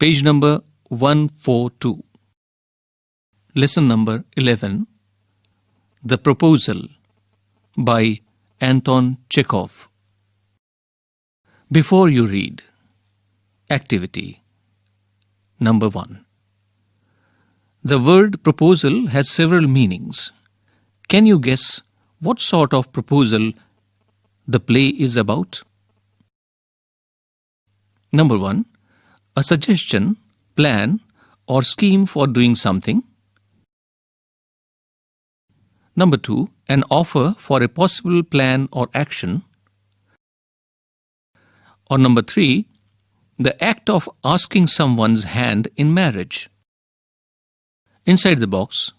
Page number 142. Lesson number 11. The Proposal by Anton Chekhov. Before you read. Activity. Number 1. The word proposal has several meanings. Can you guess what sort of proposal the play is about? Number 1. A suggestion, plan, or scheme for doing something. Number 2. An offer for a possible plan or action. Or number 3. The act of asking someone's hand in marriage. Inside the box,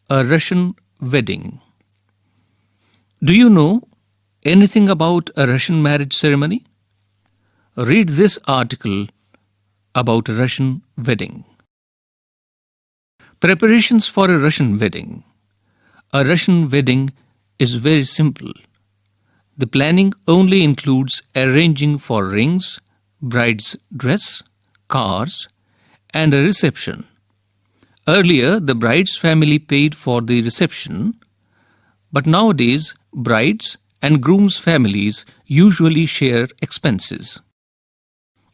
a Russian wedding. Do you know anything about a Russian marriage ceremony? Read this article about a Russian wedding. Preparations for a Russian wedding. A Russian wedding is very simple. The planning only includes arranging for rings, bride's dress, cars, and a reception. Earlier, the bride's family paid for the reception, but nowadays, bride's and groom's families usually share expenses.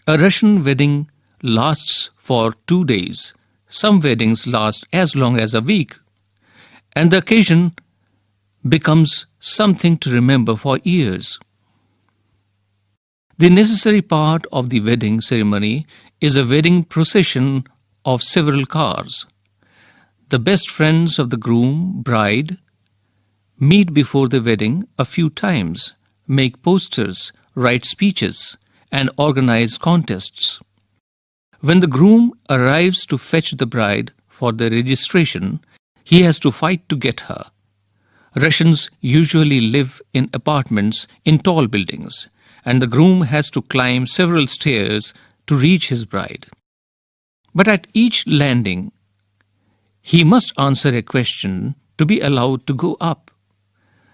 A Russian wedding lasts for 2 days. Some weddings last as long as a week, and the occasion becomes something to remember for years. The necessary part of the wedding ceremony is a wedding procession of several cars. The best friends of the groom, bride, meet before the wedding a few times, make posters, write speeches, and organize contests. When the groom arrives to fetch the bride for the registration, he has to fight to get her. Russians usually live in apartments in tall buildings, and the groom has to climb several stairs to reach his bride. But at each landing, he must answer a question to be allowed to go up.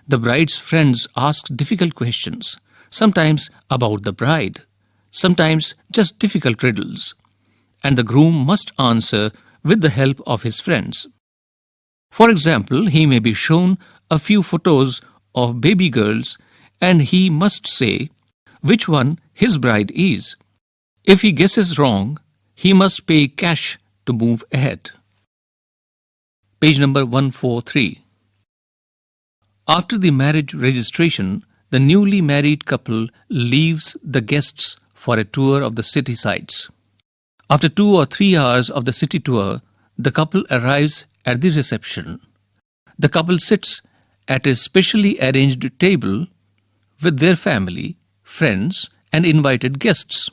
The bride's friends ask difficult questions, sometimes about the bride, sometimes just difficult riddles, and the groom must answer with the help of his friends. For example, he may be shown a few photos of baby girls and he must say which one his bride is. If he guesses wrong, he must pay cash to move ahead. Page number 143. After the marriage registration, the newly married couple leaves the guests for a tour of the city sights. After 2 or 3 hours of the city tour, the couple arrives at the reception. The couple sits at a specially arranged table with their family, friends, and invited guests.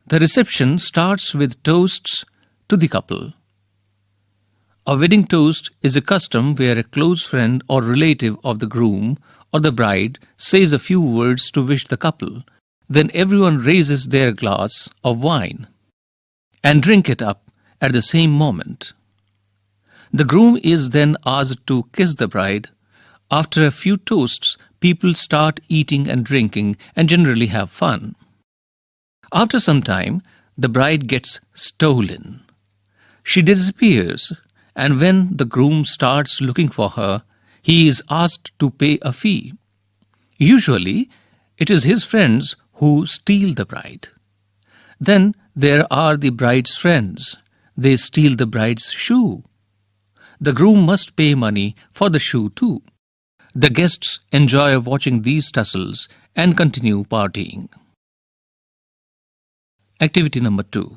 The reception starts with toasts to the couple. A wedding toast is a custom where a close friend or relative of the groom or the bride says a few words to wish the couple. Then everyone raises their glass of wine and drink it up at the same moment. The groom is then asked to kiss the bride. After a few toasts, people start eating and drinking and generally have fun. After some time, the bride gets stolen. She disappears, and when the groom starts looking for her, he is asked to pay a fee. Usually, it is his friends who steal the bride. Then there are the bride's friends. They steal the bride's shoe. The groom must pay money for the shoe too. The guests enjoy watching these tussles and continue partying. Activity number 2.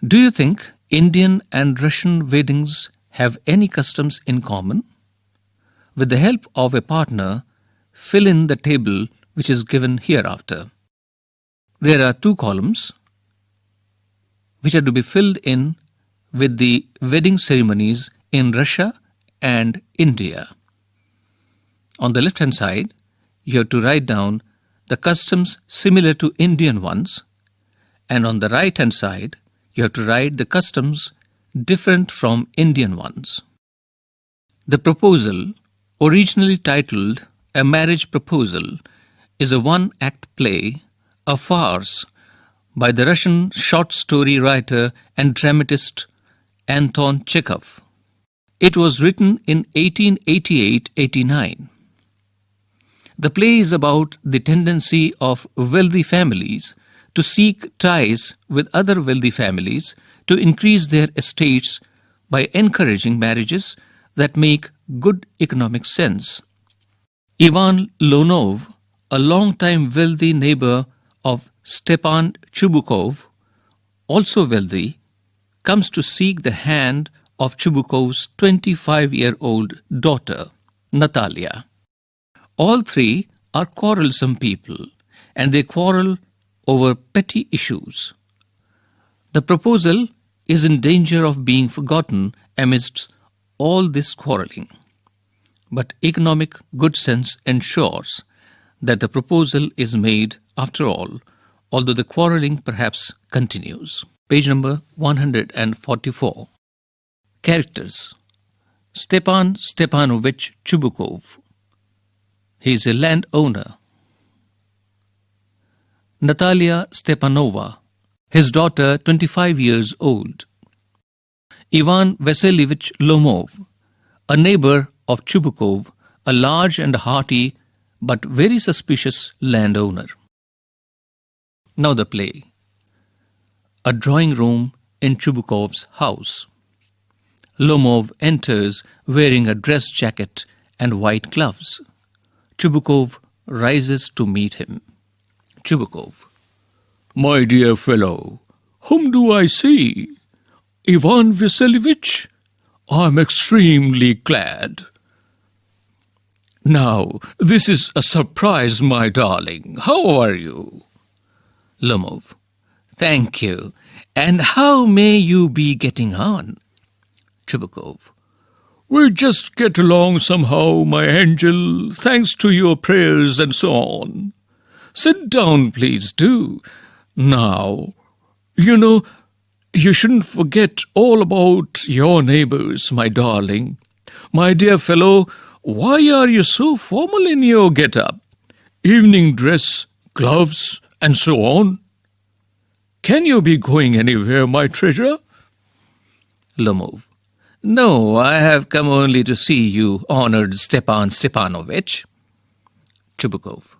Do you think Indian and Russian weddings have any customs in common? With the help of a partner, fill in the table which is given hereafter. There are 2 columns which are to be filled in with the wedding ceremonies in Russia and India. On the left-hand side, you have to write down the customs similar to Indian ones, and on the right-hand side, you have to write the customs different from Indian ones. The proposal, originally titled A Marriage Proposal, is a one-act play, a farce, by the Russian short story writer and dramatist Anton Chekhov. It was written in 1888-89. The play is about the tendency of wealthy families to seek ties with other wealthy families to increase their estates by encouraging marriages that make good economic sense. Ivan Lonov, a long-time wealthy neighbor of Stepan Chubukov, also wealthy, comes to seek the hand of Chubukov's 25-year-old daughter, Natalia. All three are quarrelsome people, and they quarrel over petty issues. The proposal is in danger of being forgotten amidst all this quarrelling. But economic good sense ensures that the proposal is made after all, although the quarrelling perhaps continues. Page number 144. Characters. Stepan Stepanovich Chubukov. He is a landowner. Natalia Stepanova, his daughter, 25 years old. Ivan Vasilievich Lomov, a neighbor of Chubukov, a large and hearty but very suspicious landowner. Now the play. A drawing room in Chubukov's house. Lomov enters wearing a dress jacket and white gloves. Chubukov rises to meet him. Chubukov. My dear fellow, whom do I see? Ivan Vasilievich? I'm extremely glad. Now, this is a surprise, my darling. How are you? Lomov. Thank you. And how may you be getting on? Chubukov. We just get along somehow, my angel, thanks to your prayers and so on. Sit down, please do. Now, you shouldn't forget all about your neighbors, my darling. My dear fellow, why are you so formal in your get-up? Evening dress, gloves, and so on. Can you be going anywhere, my treasure? Lomov. No, I have come only to see you, honored Stepan Stepanovich. Chubukov.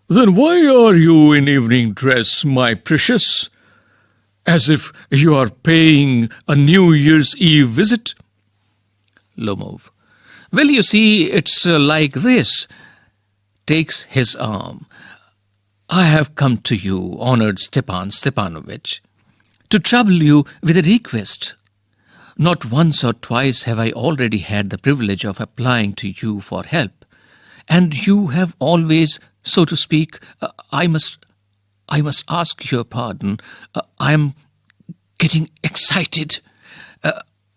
Then why are you in evening dress, my precious? As if you are paying a New Year's Eve visit? Lomov. Well, you see, it's like this. Takes his arm. I have come to you, honored Stepan Stepanovich, to trouble you with a request. Not once or twice have I already had the privilege of applying to you for help, and you have always, so to speak, I must ask your pardon. I am getting excited.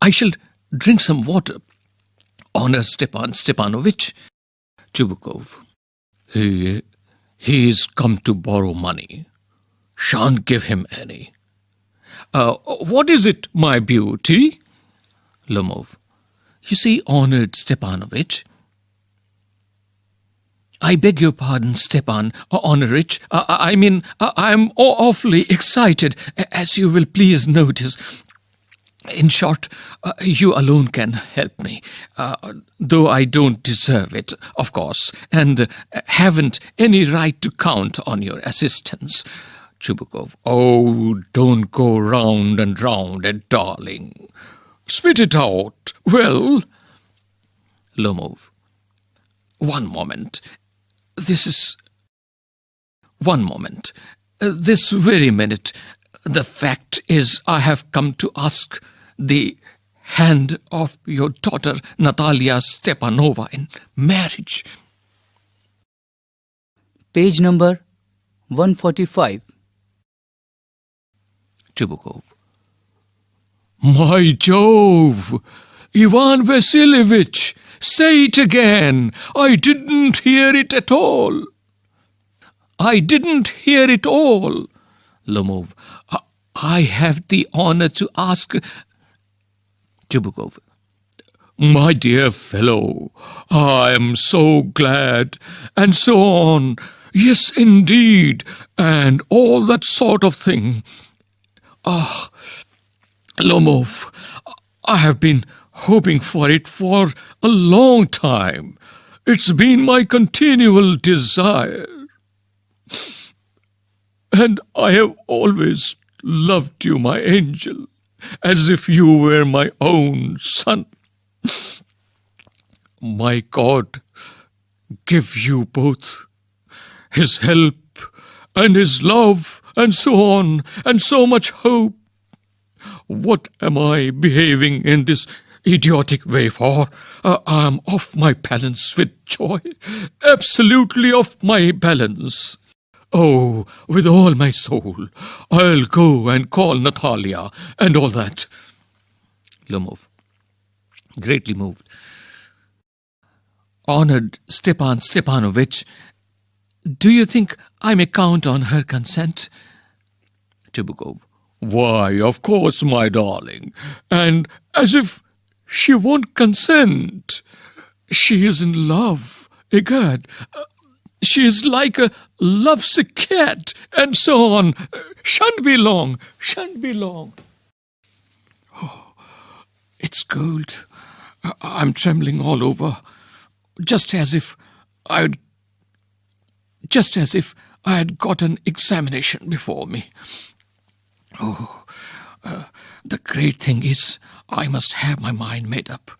I shall drink some water. Honor Stepan Stepanovich. Chubukov. He's come to borrow money. Shan't give him any. What is it, my beauty? Lomov. You see, honored Stepanovich. I beg your pardon, Stepan, Honorich. I'm awfully excited, as you will please notice. In short, you alone can help me, though I don't deserve it, of course, and haven't any right to count on your assistance. Chubukov. Oh, don't go round and round it, darling. Spit it out. Well? Lomov. One moment. This very minute. The fact is, I have come to ask the hand of your daughter, Natalia Stepanova, in marriage. Page number 145. Chubukov. My Jove! Ivan Vasilievich! Say it again! I didn't hear it at all! I didn't hear it all! Lomov. I have the honor to ask... Chubukov. My dear fellow, I am so glad, and so on. Yes, indeed, and all that sort of thing. Ah, Lomov, I have been hoping for it for a long time. It's been my continual desire. And I have always loved you, my angel, as if you were my own son. My God, give you both His help and His love and so on and so much hope. What am I behaving in this idiotic way for? I'm off my balance with joy, absolutely off my balance. Oh, with all my soul, I'll go and call Natalia and all that. Lomov, greatly moved. Honored Stepan Stepanovich, do you think I may count on her consent? Chebukov, why, of course, my darling. And as if she won't consent. She is in love, egad. She is like a lovesick cat, and so on. Shan't be long, shan't be long. Oh, it's cold. I'm trembling all over, just as if I had got an examination before me. Oh, the great thing is I must have my mind made up.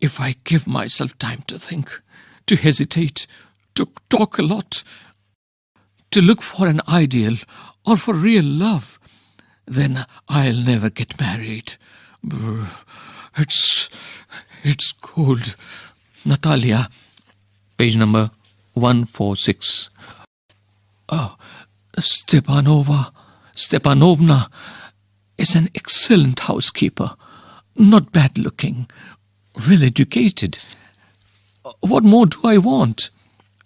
If I give myself time to think, to hesitate, to talk a lot, to look for an ideal or for real love, then I'll never get married. It's cold. Natalia, page number 146. Oh, Stepanovna is an excellent housekeeper, not bad looking, well educated. What more do I want?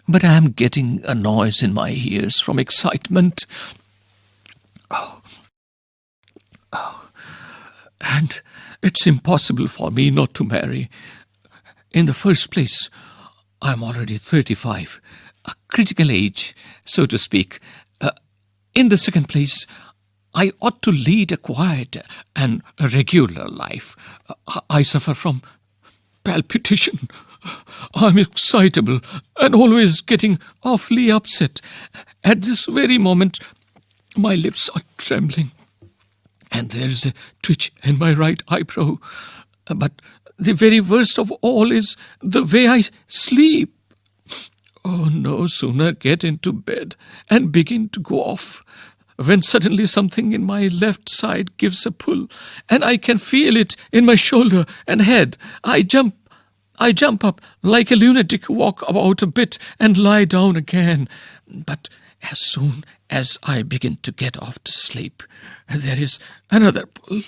But I am getting a noise in my ears from excitement. And it's impossible for me not to marry. In the first place, I'm already 35, a critical age, so to speak. In the second place, I ought to lead a quiet and a regular life. I suffer from palpitation. I'm excitable and always getting awfully upset. At this very moment, my lips are trembling, and there's a twitch in my right eyebrow. But the very worst of all is the way I sleep. Oh, no sooner get into bed and begin to go off, when suddenly something in my left side gives a pull, and I can feel it in my shoulder and head. I jump up like a lunatic, walk about a bit and lie down again. But as soon as I begin to get off to sleep, there is another pull,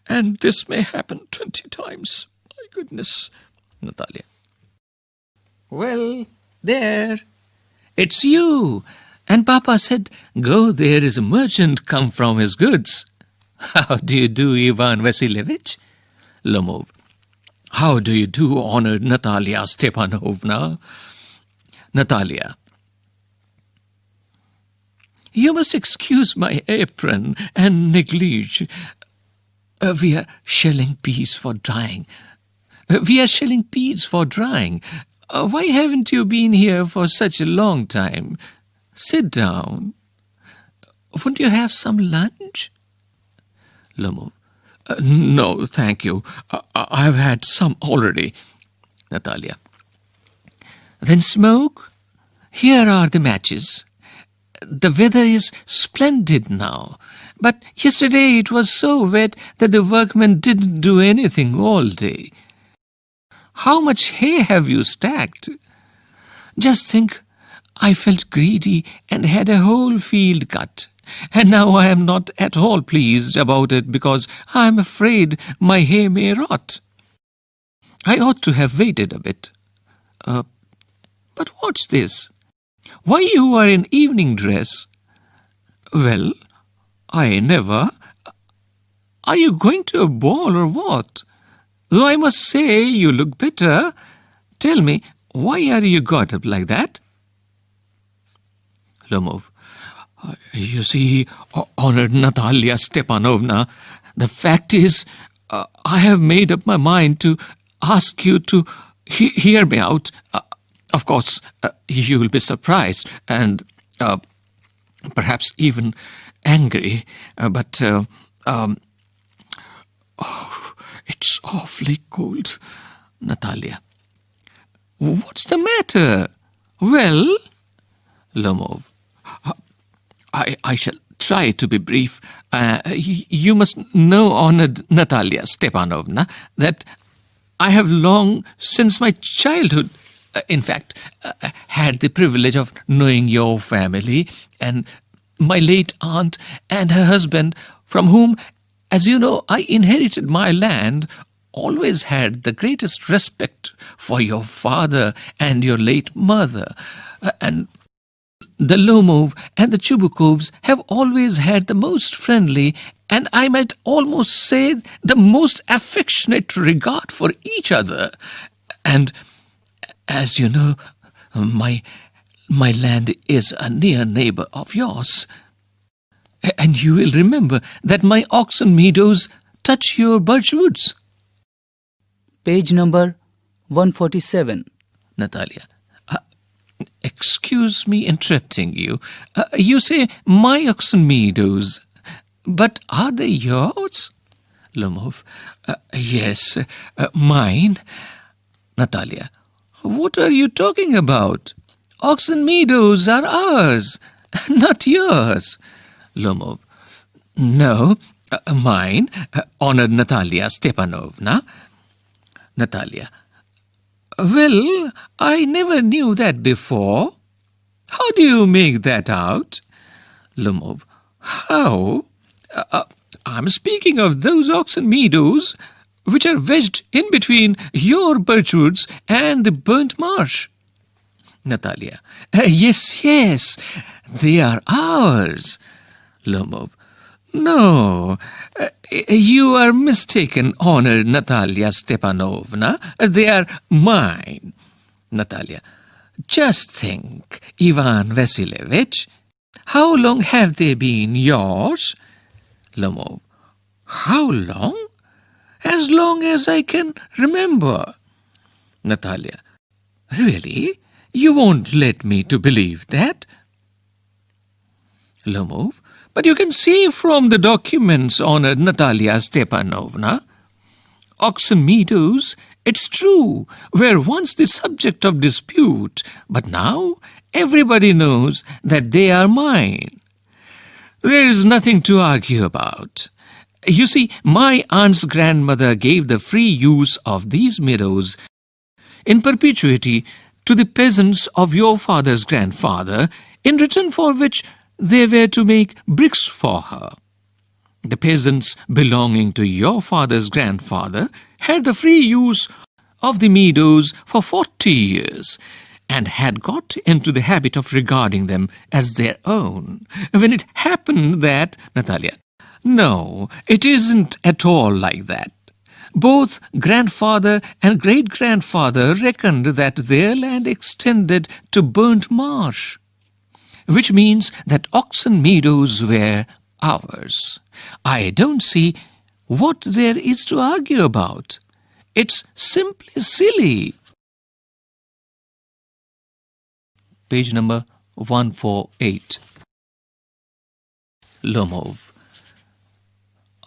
and this may happen 20 times. My goodness. Natalia. Well, there. It's you. And Papa said, go, there is a merchant come from his goods. How do you do, Ivan Vasilievich? Lomov. How do you do, honored Natalia Stepanovna? Natalia. You must excuse my apron and neglige. We are shelling peas for drying. Why haven't you been here for such a long time? Sit down. Wouldn't you have some lunch? Lomov. No, thank you. I've had some already. Natalia. Then smoke? Here are the matches. The weather is splendid now, but yesterday it was so wet that the workmen didn't do anything all day. How much hay have you stacked? Just think, I felt greedy and had a whole field cut, and now I am not at all pleased about it because I am afraid my hay may rot. I ought to have waited a bit. But what's this? Why you are in evening dress? Well, I never. Are you going to a ball or what? Though I must say you look better. Tell me, why are you got up like that? Lomov. You see, honored Natalia Stepanovna, the fact is, I have made up my mind to ask you to hear me out. Of course, you will be surprised and perhaps even angry, but it's awfully cold, Natalia. What's the matter? Well, Lomov. I shall try to be brief. You must know, honored Natalia Stepanovna, that I have long since my childhood, in fact, had the privilege of knowing your family and my late aunt and her husband, from whom, as you know, I inherited my land, always had the greatest respect for your father and your late mother. And the Lomov and the Chubukovs have always had the most friendly, and I might almost say the most affectionate regard for each other. And as you know, my land is a near neighbor of yours. And you will remember that my oxen meadows touch your birch woods. Page number 147. Natalia. Excuse me interrupting you. You say my oxen meadows, but are they yours? Lomov. Yes, mine. Natalia. What are you talking about? Oxen meadows are ours, not yours. Lomov. No, mine, honored Natalia Stepanovna. Natalia. Well, I never knew that before. How do you make that out? Lomov. How? I'm speaking of those oxen meadows which are wedged in between your birchwoods and the burnt marsh. Natalia. Yes, they are ours. Lomov. No, you are mistaken, honored Natalia Stepanovna. They are mine. Natalia. Just think, Ivan Vasilievich, how long have they been yours? Lomov. How long? As long as I can remember. Natalia. Really? You won't let me to believe that? Lomov. But you can see from the documents, honored Natalia Stepanovna, oxen meadows, it's true, were once the subject of dispute, but now everybody knows that they are mine. There is nothing to argue about. You see, my aunt's grandmother gave the free use of these meadows in perpetuity to the peasants of your father's grandfather, in return for which they were to make bricks for her. The peasants belonging to your father's grandfather had the free use of the meadows for 40 years and had got into the habit of regarding them as their own. When it happened that... Natalia. No, it isn't at all like that. Both grandfather and great-grandfather reckoned that their land extended to burnt marsh, which means that oxen meadows were ours. I don't see what there is to argue about. It's simply silly. Page number 148. Lomov.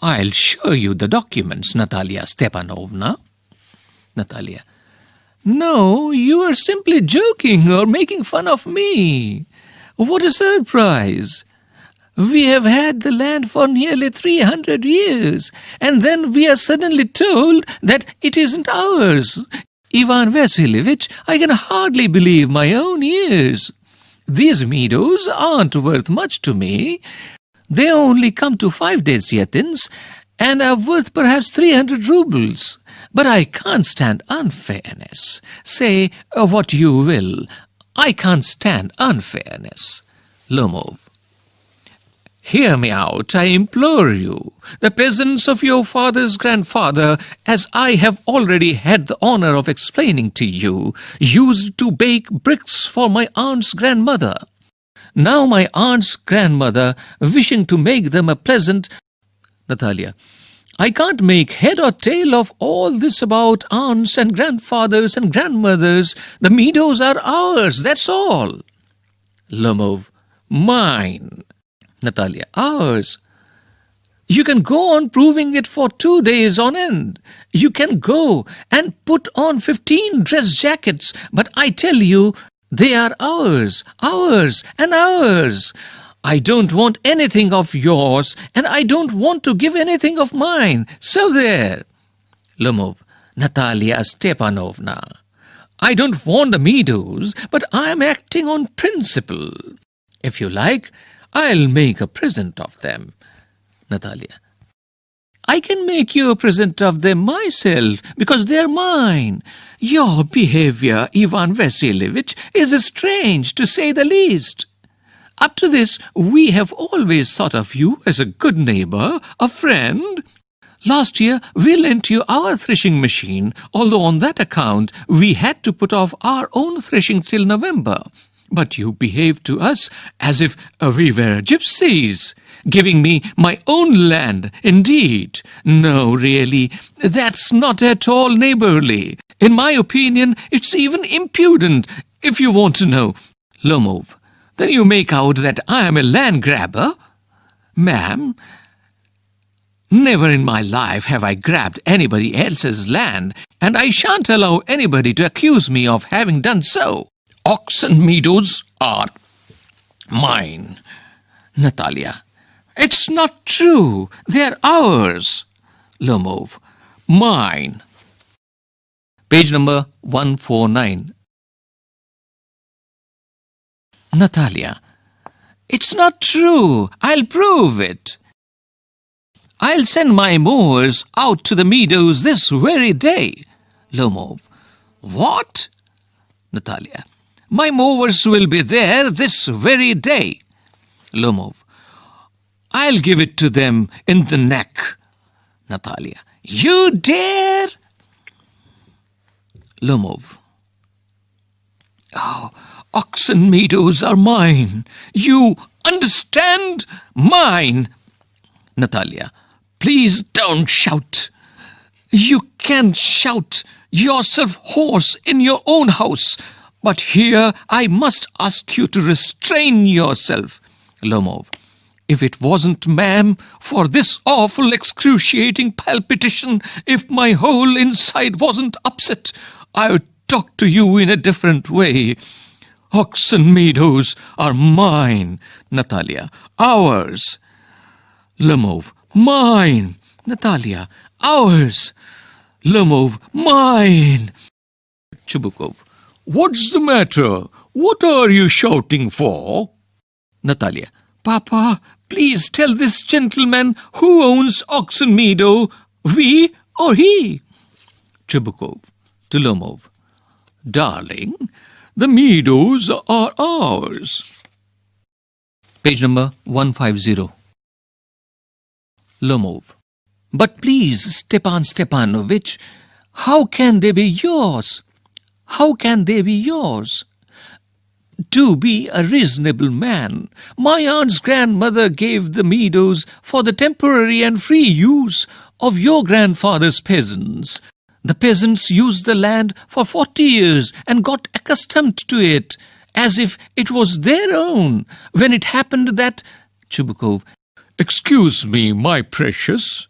I'll show you the documents, Natalia Stepanovna. Natalia. No, you are simply joking or making fun of me. What a surprise! We have had the land for nearly 300 years, and then we are suddenly told that it isn't ours. Ivan Vasilievich, I can hardly believe my own ears. These meadows aren't worth much to me. They only come to 5 desiatins and are worth perhaps 300 rubles. But I can't stand unfairness. Say what you will. I can't stand unfairness. Lomov. Hear me out, I implore you. The peasants of your father's grandfather, as I have already had the honor of explaining to you, used to bake bricks for my aunt's grandmother. Now my aunt's grandmother, wishing to make them a present... Natalia. I can't make head or tail of all this about aunts and grandfathers and grandmothers. The meadows are ours, that's all. Lomov. Mine. Natalia. Ours. You can go on proving it for 2 days on end. You can go and put on 15 dress jackets, but I tell you, they are ours, ours and ours. I don't want anything of yours, and I don't want to give anything of mine. So there. Lomov. Natalia Stepanovna. I don't want the meadows, but I am acting on principle. If you like, I'll make a present of them. Natalia. I can make you a present of them myself, because they're mine. Your behavior, Ivan Vasilievich, is strange, to say the least. Up to this, we have always thought of you as a good neighbor, a friend. Last year, we lent you our threshing machine, although on that account we had to put off our own threshing till November. But you behaved to us as if we were gypsies, giving me my own land, indeed. No, really, that's not at all neighborly. In my opinion, it's even impudent, if you want to know. Lomov. Then you make out that I am a land grabber? Ma'am, never in my life have I grabbed anybody else's land, and I shan't allow anybody to accuse me of having done so. Oxen meadows are mine. Natalia. It's not true. They're ours. Lomov. Mine. Page number 149. Natalia. It's not true. I'll prove it. I'll send my mowers out to the meadows this very day. Lomov. What? Natalia. My mowers will be there this very day. Lomov. I'll give it to them in the neck. Natalia. You dare? Lomov. Oh, oxen meadows are mine. You understand? Mine. Natalia. Please don't shout. You can shout yourself hoarse in your own house, but here I must ask you to restrain yourself. Lomov. If it wasn't, ma'am, for this awful excruciating palpitation, if my whole inside wasn't upset, I would talk to you in a different way. Oxen meadows are mine. Natalia. Ours. Lomov. Mine. Natalia. Ours. Lomov. Mine. Chubukov. What's the matter? What are you shouting for? Natalia. Papa, please tell this gentleman who owns Oxen Meadow, we or he? Chubukov. To Lomov. Darling, the meadows are ours. Page number 150. Lomov. But please, Stepan Stepanovich, how can they be yours? How can they be yours? Do be a reasonable man. My aunt's grandmother gave the meadows for the temporary and free use of your grandfather's peasants. The peasants used the land for 40 years and got accustomed to it, as if it was their own. When it happened that... Chubukov. Excuse me, my precious.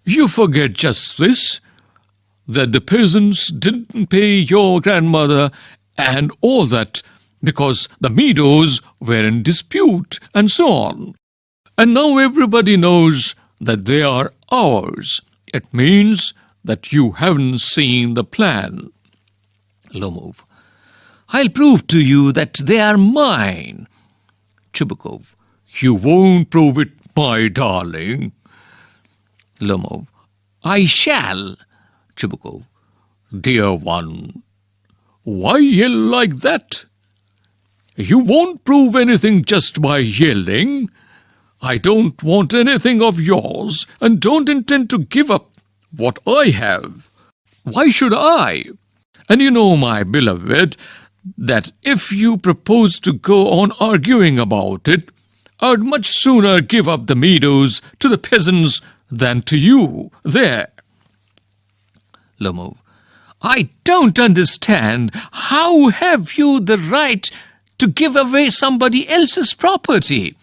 You forget just this, that the peasants didn't pay your grandmother and all that because the meadows were in dispute and so on. And now everybody knows that they are ours. It means that you haven't seen the plan. Lomov. I'll prove to you that they are mine. Chubukov. You won't prove it, my darling. Lomov. I shall. Chubukov. Dear one, why yell like that? You won't prove anything just by yelling. I don't want anything of yours and don't intend to give up what I have. Why should I? And you know, my beloved, that if you propose to go on arguing about it, I'd much sooner give up the meadows to the peasants than to you there. Lomov. I don't understand. How have you the right to give away somebody else's property?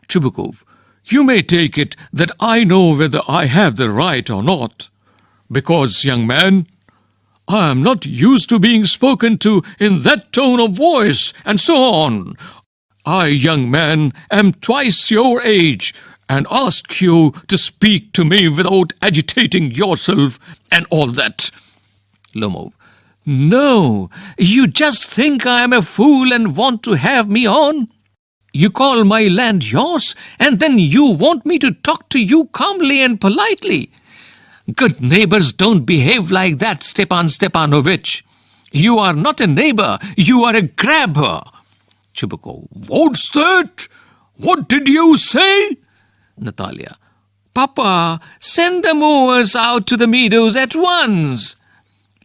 Chubukov. You may take it that I know whether I have the right or not. Because, young man, I am not used to being spoken to in that tone of voice, and so on. I, young man, am twice your age, and ask you to speak to me without agitating yourself and all that. Lomov. No, you just think I am a fool and want to have me on. You call my land yours, and then you want me to talk to you calmly and politely. Good neighbors don't behave like that, Stepan Stepanovich. You are not a neighbor, you are a grabber. Chubukov. What's that? What did you say? Natalia. Papa, send the mowers out to the meadows at once.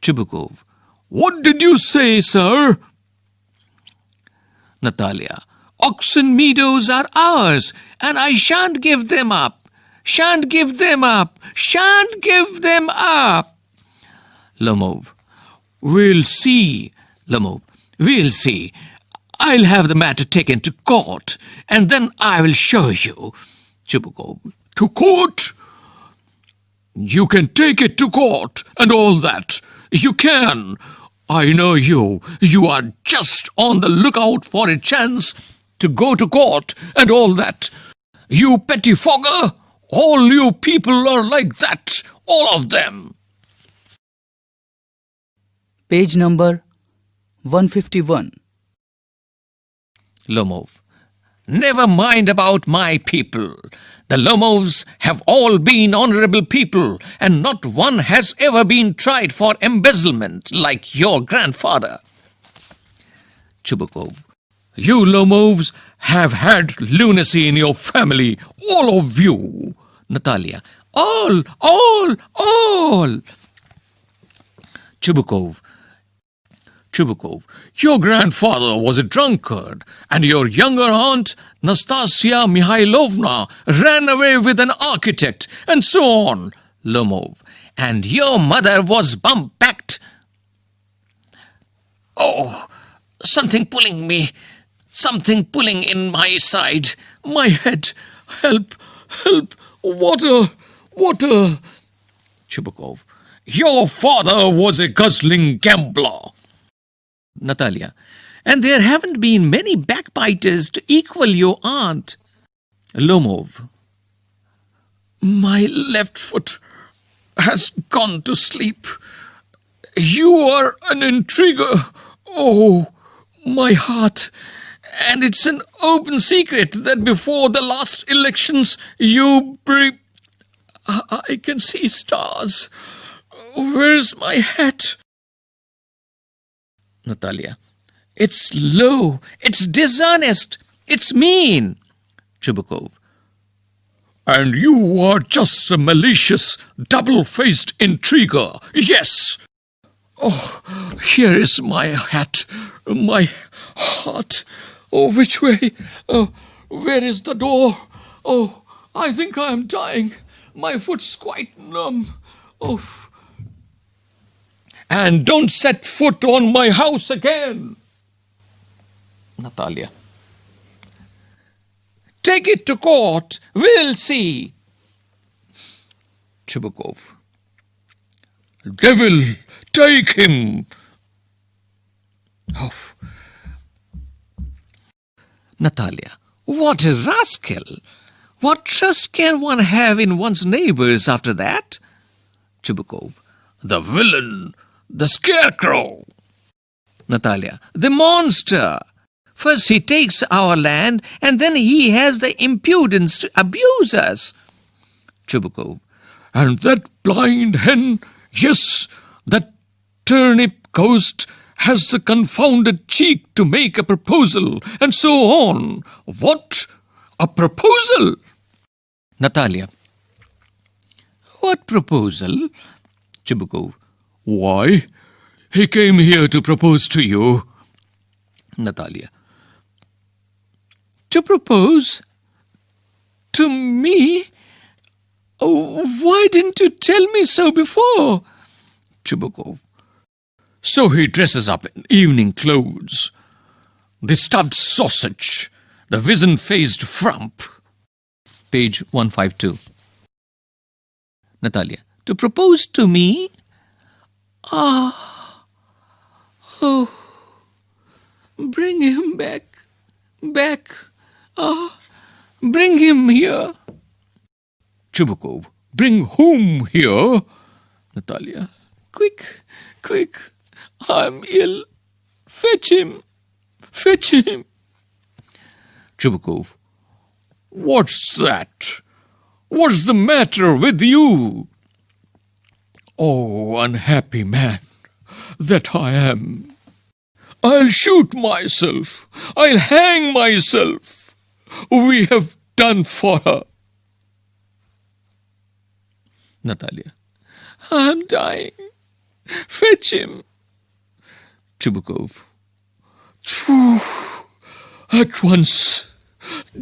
Chubukov. What did you say, sir? Natalia. Oxen meadows are ours, and I shan't give them up. Shan't give them up. Shan't give them up. Lomov. We'll see. Lomov. We'll see. I'll have the matter taken to court, and then I will show you. Chubukov. To court? You can take it to court and all that. You can. I know you. You are just on the lookout for a chance to go to court and all that. You pettifogger, all you people are like that, all of them. Page number 151. Lomov. Never mind about my people. The Lomovs have all been honorable people, and not one has ever been tried for embezzlement like your grandfather. Chubukov. You Lomovs have had lunacy in your family, all of you. Natalia. All. Chubukov. Your grandfather was a drunkard, and your younger aunt, Nastasia Mihailovna, ran away with an architect, and so on. Lomov. And your mother was bum-packed. Oh, something pulling me. Something pulling in my side. My head. Help. Water. Chubukov. Your father was a guzzling gambler. Natalia. And there haven't been many backbiters to equal your aunt. Lomov. My left foot has gone to sleep. You are an intriguer. Oh, my heart. And it's an open secret that before the last elections I can see stars. Where's my hat? Natalia. It's low. It's dishonest. It's mean. Chubukov. And you are just a malicious, double-faced intriguer. Yes. Oh, here is my hat. My heart. Oh, which way? Oh, where is the door? Oh, I think I am dying. My foot's quite numb. Oh. And don't set foot on my house again. Natalia. Take it to court. We'll see. Chubukov. Devil, take him. Oh. Natalia. What a rascal. What trust can one have in one's neighbors after that? Chubukov. The villain. The scarecrow. Natalia. The monster. First he takes our land, and then he has the impudence to abuse us. Chubukov. And that blind hen, yes, that turnip ghost has the confounded cheek to make a proposal, and so on. What? A proposal? Natalia. What proposal? Chubukov. Why, he came here to propose to you. Natalia. To propose? To me? Oh, why didn't you tell me so before? Chubukov. So he dresses up in evening clothes. The stuffed sausage, the wizen-faced frump. Page 152. Natalia. To propose to me? Ah. Oh. Bring him back. Back. Ah. Bring him here. Chubukov. Bring whom here? Natalia. Quick, quick. I'm ill. Fetch him. Fetch him. Chubukov. What's that? What's the matter with you? Oh, unhappy man that I am. I'll shoot myself. I'll hang myself. We have done for her. Natalia. I'm dying. Fetch him. Chubukov. Phew. At once.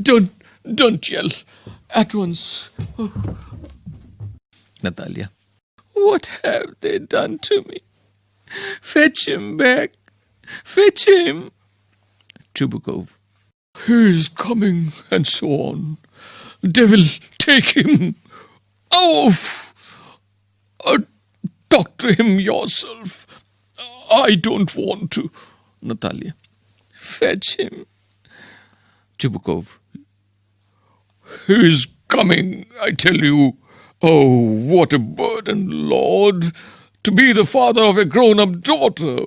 Don't yell. At once. Oh. Natalia. What have they done to me? Fetch him back. Fetch him. Chubukov. He's coming, and so on. Devil, take him. Off. Talk to him yourself. I don't want to. Natalia. Fetch him. Chubukov. He's coming, I tell you. Oh, what a burden, Lord, to be the father of a grown-up daughter.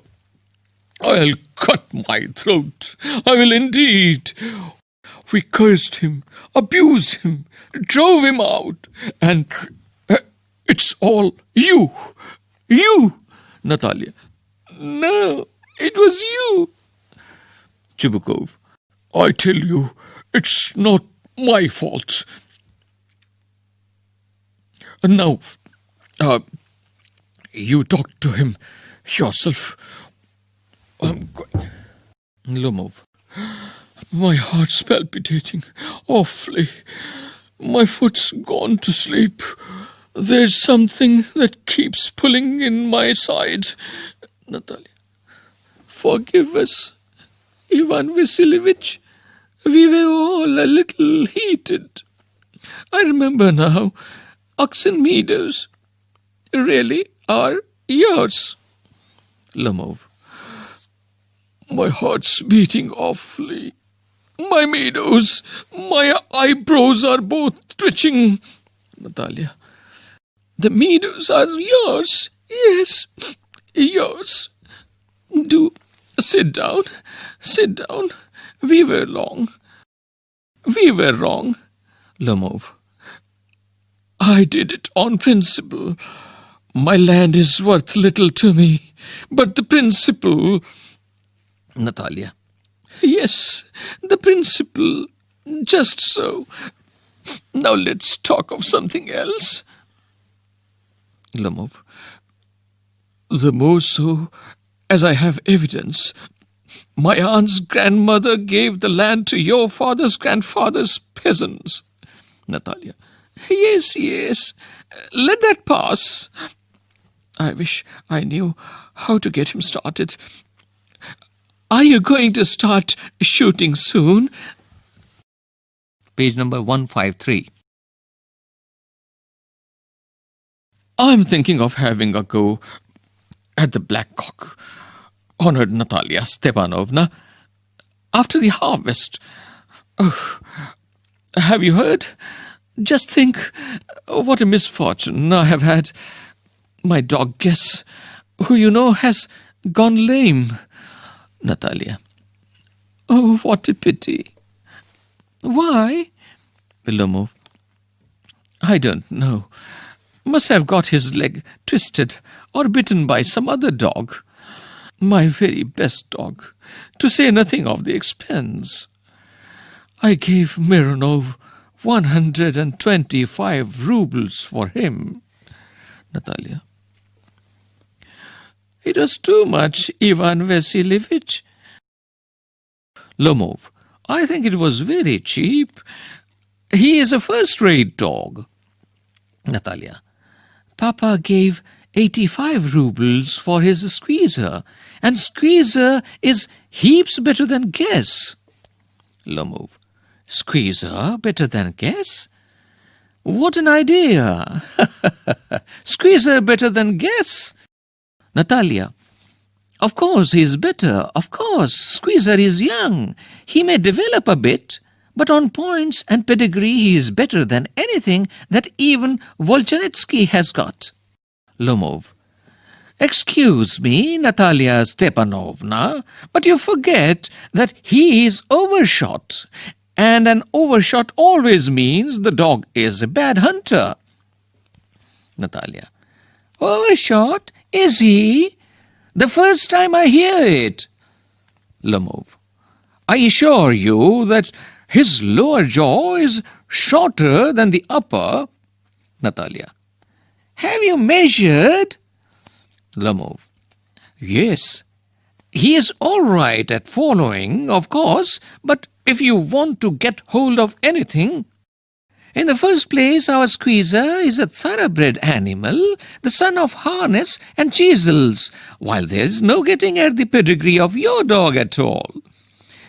I'll cut my throat. I will indeed. We cursed him, abused him, drove him out, and it's all you. You. Natalia. No, it was you. Chubukov. I tell you, it's not my fault. And now, you talk to him yourself. I'm going. Lomov. My heart's palpitating awfully. My foot's gone to sleep. There's something that keeps pulling in my side. Natalia. Forgive us, Ivan Vasilievich. We were all a little heated. I remember now, oxen meadows really are yours. Lomov. My heart's beating awfully. My meadows, my eyebrows are both twitching. Natalia. The meadows are yours. Yes, yours. Do sit down. Sit down. We were wrong. We were wrong. Lomov. I did it on principle. My land is worth little to me, but the principle... Natalia. Yes, the principle. Just so. Now let's talk of something else. Lomov. The more so as I have evidence. My aunt's grandmother gave the land to your father's grandfather's peasants. Natalia. Yes, yes. Let that pass. I wish I knew how to get him started. Are you going to start shooting soon? Page number 153. I'm thinking of having a go at the blackcock, honored Natalia Stepanovna, after the harvest. Oh, have you heard? Just think what a misfortune I have had. My dog Guess, who you know has gone lame. Natalia. Oh, what a pity. Why? Lomov. I don't know. Must have got his leg twisted or bitten by some other dog. My very best dog, to say nothing of the expense. I gave Mironov 125 rubles for him. Natalia. It was too much, Ivan Vasilievich. Lomov. I think it was very cheap. He is a first-rate dog. Natalia. Papa gave 85 rubles for his squeezer, and squeezer is heaps better than guess. Lomov. Squeezer better than guess? What an idea! Squeezer better than guess? Natalia. Of course he is better. Of course. Squeezer is young. He may develop a bit, but on points and pedigree he is better than anything that even Volchanitsky has got. Lomov. Excuse me, Natalia Stepanovna, but you forget that he is overshot, and an overshot always means the dog is a bad hunter. Natalia. Overshot? Is he? The first time I hear it. Lomov. I assure you that his lower jaw is shorter than the upper. Natalia. Have you measured? Lomov. Yes. He is all right at following, of course, but if you want to get hold of anything... In the first place, our squeezer is a thoroughbred animal, the son of harness and chisels, while there is no getting at the pedigree of your dog at all.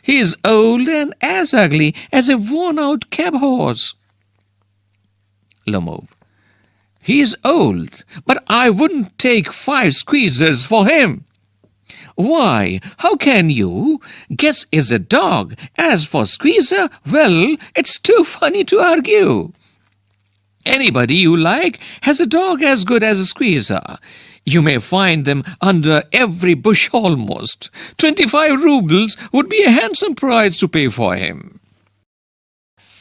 He is old and as ugly as a worn-out cab horse. Lomov. He is old, but I wouldn't take 5 squeezers for him. Why, how can you? Guess is a dog. As for squeezer, well, it's too funny to argue. Anybody you like has a dog as good as a squeezer. You may find them under every bush almost. 25 rubles would be a handsome price to pay for him.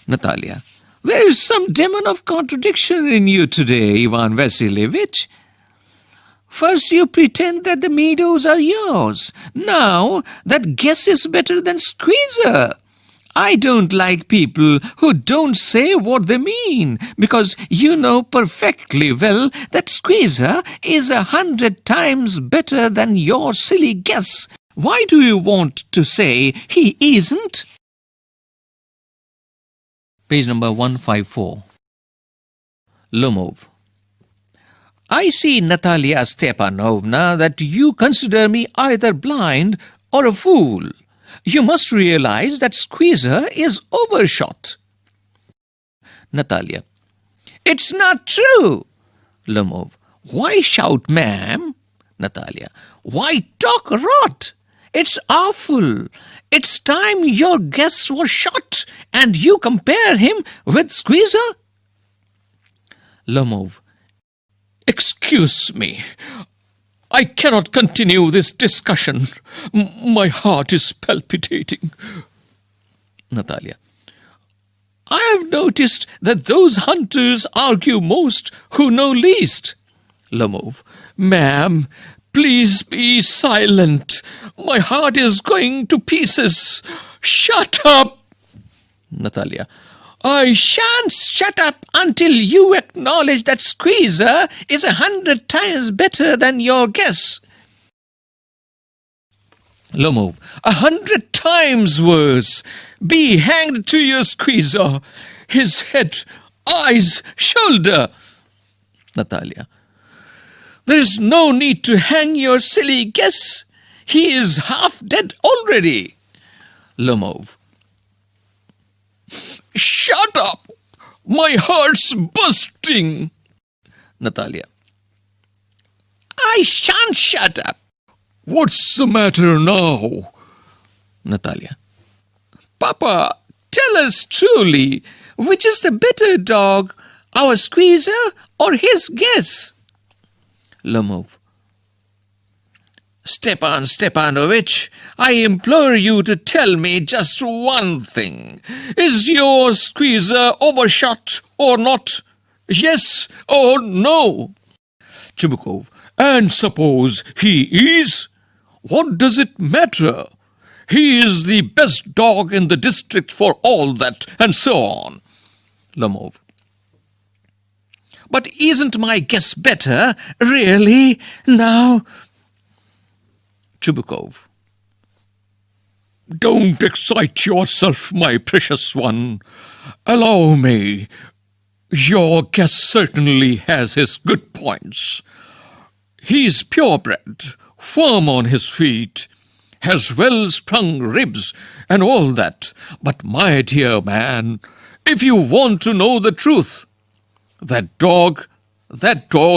Natalia. There is some demon of contradiction in you today, Ivan Vasilievich. First you pretend that the meadows are yours. Now that guess is better than squeezer. I don't like people who don't say what they mean, because you know perfectly well that squeezer is 100 times better than your silly guess. Why do you want to say he isn't? Page number 154. Lomov. I see, Natalia Stepanovna, that you consider me either blind or a fool. You must realize that squeezer is overshot. Natalia. It's not true. Lomov. Why shout, ma'am? Natalia. Why talk rot? It's awful. It's time your guess was shot and you compare him with squeezer? Lomov. Excuse me. I cannot continue this discussion. My heart is palpitating. Natalia. I have noticed that those hunters argue most who know least. Lomov. Ma'am, please be silent. My heart is going to pieces. Shut up. Natalia. I shan't shut up until you acknowledge that squeezer is 100 times better than your guess. Lomov. 100 times worse. Be hanged to your squeezer. His head, eyes, shoulder. Natalia. There is no need to hang your silly guess. He is half dead already. Lomov. Shut up! My heart's bursting. Natalia. I shan't shut up. What's the matter now? Natalia. Papa, tell us truly, which is the better dog, our squeezer or his guess? Lomov. Stepan Stepanovich, I implore you to tell me just one thing. Is your squeezer overshot or not? Yes or no? Chubukov. And suppose he is? What does it matter? He is the best dog in the district for all that, and so on. Lomov. But isn't my guess better, really, now? Chubukov. Don't excite yourself, my precious one. Allow me. Your guest certainly has his good points. He's purebred, firm on his feet, has well-sprung ribs and all that. But my dear man, if you want to know the truth, that dog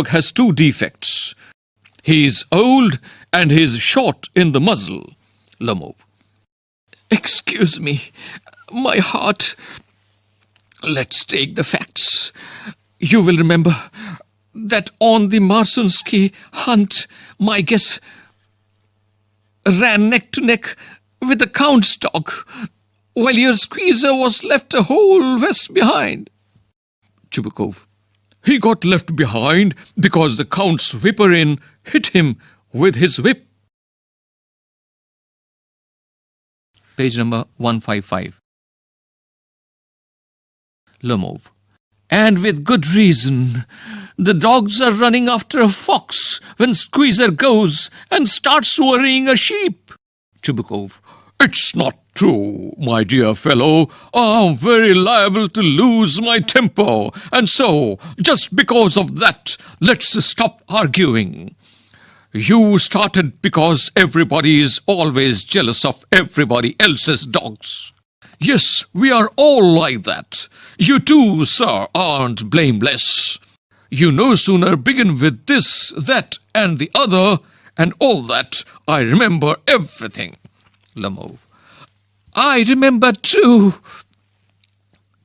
has two defects. He's old and he's short in the muzzle. Lamov. Excuse me, my heart. Let's take the facts. You will remember that on the Marsunsky hunt, my guest ran neck to neck with the Count's dog, while your squeezer was left a whole vest behind. Chubukov. He got left behind because the Count's whipper-in hit him with his whip. Page number 155. Lomov. And with good reason. The dogs are running after a fox when Squeezer goes and starts worrying a sheep. Chubukov. It's not true, my dear fellow. I'm very liable to lose my temper. And so, just because of that, let's stop arguing. You started because everybody is always jealous of everybody else's dogs. Yes, we are all like that. You too, sir, aren't blameless. You no sooner begin with this, that, and the other, and all that, I remember everything. Lamov. I remember too.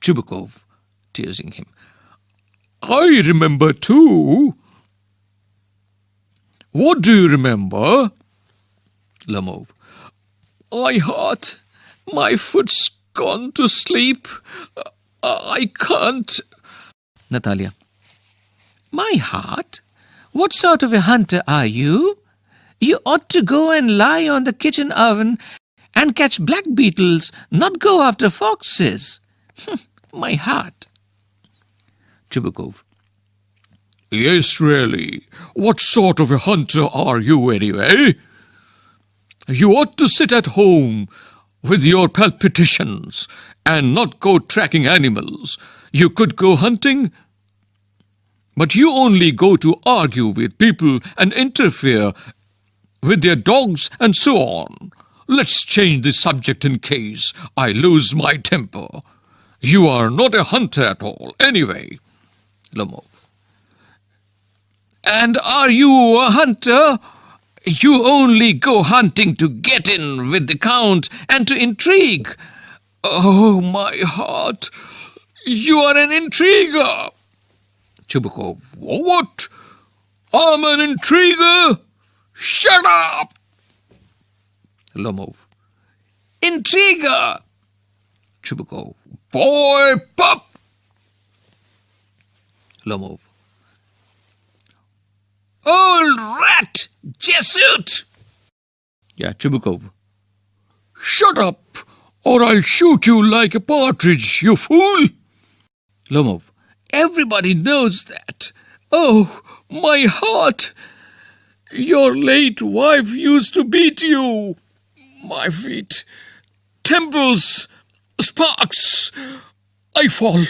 Chubukov, teasing him. I remember too. What do you remember? Lamov. My heart, my foot's gone to sleep. I can't. Natalia. My heart? What sort of a hunter are you? You ought to go and lie on the kitchen oven and catch black beetles, not go after foxes. My heart. Chubukov. Yes, really. What sort of a hunter are you anyway? You ought to sit at home with your palpitations and not go tracking animals. You could go hunting, but you only go to argue with people and interfere with their dogs and so on. Let's change the subject in case I lose my temper. You are not a hunter at all, anyway. Lomov. And are you a hunter? You only go hunting to get in with the Count and to intrigue. Oh, my heart. You are an intriguer. Chubukov. What? I'm an intriguer? Shut up! Lomov. Intriguer! Chubukov. Boy, pup! Lomov. Old rat! Jesuit! Yeah, Chubukov. Shut up, or I'll shoot you like a partridge, you fool! Lomov. Everybody knows that. Oh, my heart! Your late wife used to beat you. My feet, temples, sparks. I fall.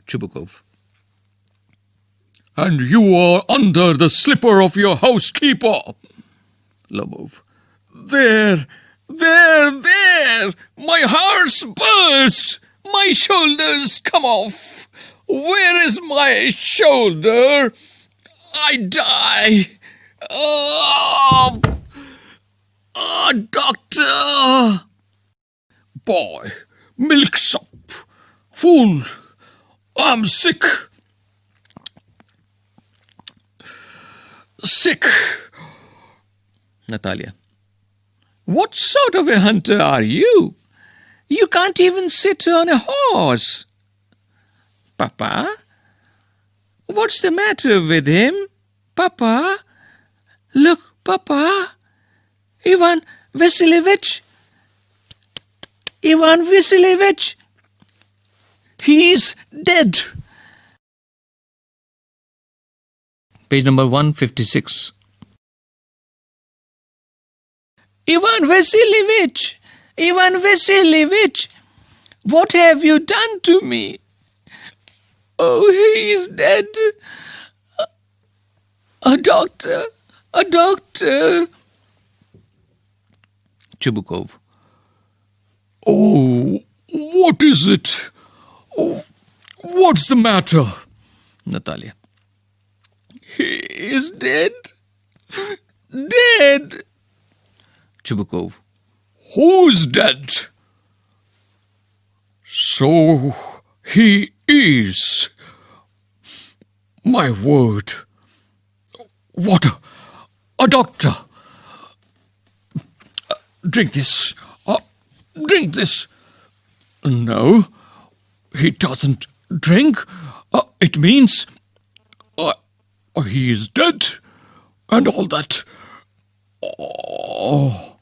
Chubukov. And you are under the slipper of your housekeeper. Lomov. There. My heart's burst. My shoulders come off. Where is my shoulder? I die. Doctor. Boy, milksop. Fool. I'm sick. Sick. Natalia. What sort of a hunter are you? You can't even sit on a horse. Papa? What's the matter with him? Papa? Look, Papa. Ivan Vasilievich. He's dead. Page number 156. Ivan Vasilievich! Ivan Vasilievich! What have you done to me? Oh, he is dead. A doctor! A doctor! Chubukov. Oh, what is it? Oh, what's the matter? Natalia. He is dead. Dead. Chubukov. Who's dead? So he is. My word. What a doctor. Drink this. Drink this. No, he doesn't drink. It means he is dead and all that. Oh,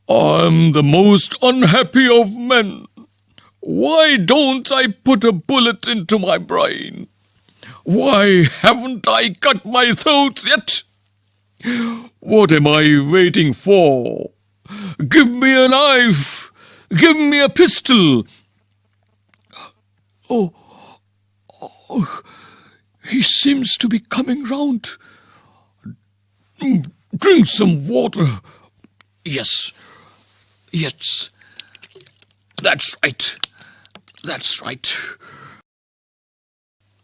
I'm the most unhappy of men. Why don't I put a bullet into my brain? Why haven't I cut my throat yet? What am I waiting for? Give me a knife. Give me a pistol. Oh, he seems to be coming round. Drink some water. Yes. That's right. That's right.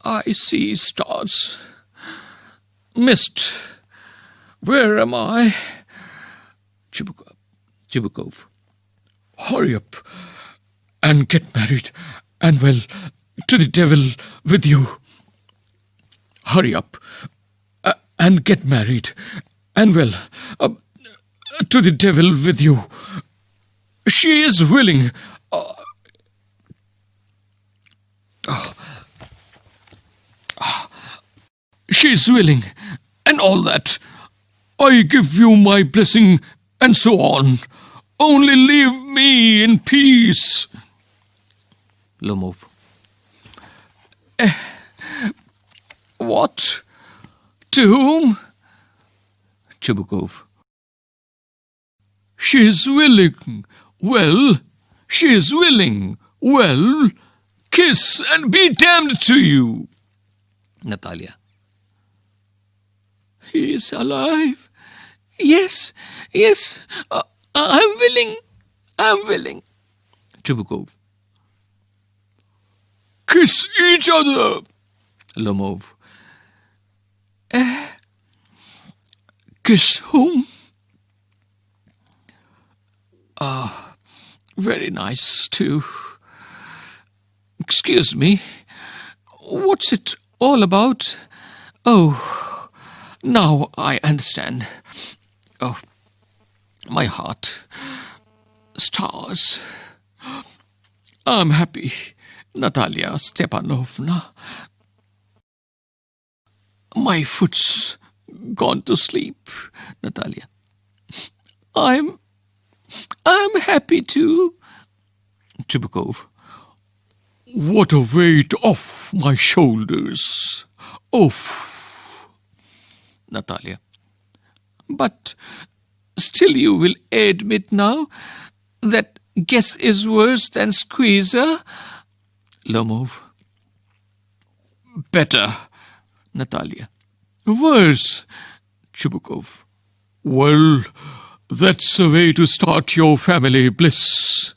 I see stars. Mist. Where am I? Chubukov. Hurry up and get married, and well, to the devil with you. Hurry up and get married, and well, to the devil with you. She is willing. She's willing, and all that. I give you my blessing, and so on. Only leave me in peace. Lomov. What? To whom? Chubukov. She is willing. Well, she is willing. Well, kiss and be damned to you. Natalia. He is alive. Yes. I'm willing. Chubukov. Kiss each other. Lomov. Kiss whom? Very nice, too. Excuse me. What's it all about? Oh, now I understand. Oh, my heart. Stars. I'm happy, Natalia Stepanovna. My foot's gone to sleep, Natalia. I'm happy too. Chubukov. What a weight off my shoulders. Off. Natalia. But still you will admit now that guess is worse than squeezer? Lomov. Better. Natalia. Worse. Chubukov. Well, that's a way to start your family bliss.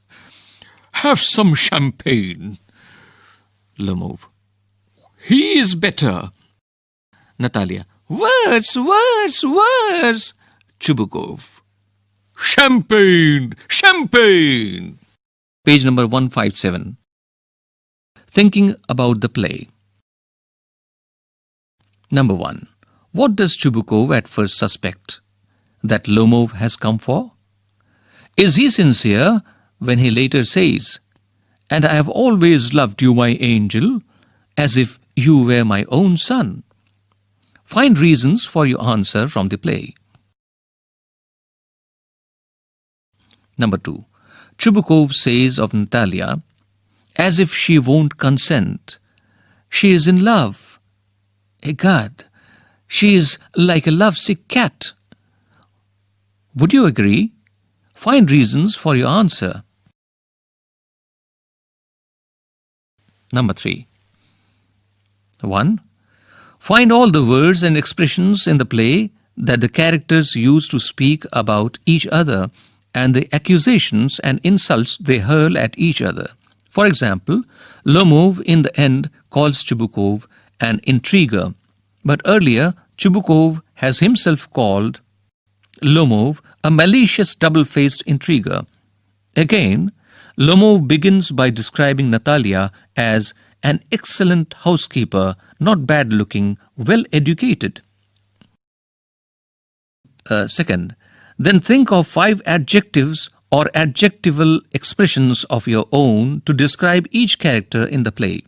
Have some champagne. Lomov. He is better. Natalia. Worse. Chubukov. Champagne. Page number 157. Thinking about the play. Number 1. What does Chubukov at first suspect? That Lomov has come for? Is he sincere when he later says, "And I have always loved you, my angel, as if you were my own son"? Find reasons for your answer from the play. Number 2. Chubukov says of Natalia, as if she won't consent. She is in love. Egad, she is like a lovesick cat. Would you agree Find reasons for your answer. Number 3. 1. Find all the words and expressions in the play that the characters use to speak about each other and the accusations and insults they hurl at each other. For example, Lomov in the end calls Chubukov an intriguer, but earlier Chubukov has himself called Lomov a malicious double-faced intriguer. Again, Lomov begins by describing Natalia as an excellent housekeeper, not bad-looking, well-educated. Second, then think of 5 adjectives or adjectival expressions of your own to describe each character in the play.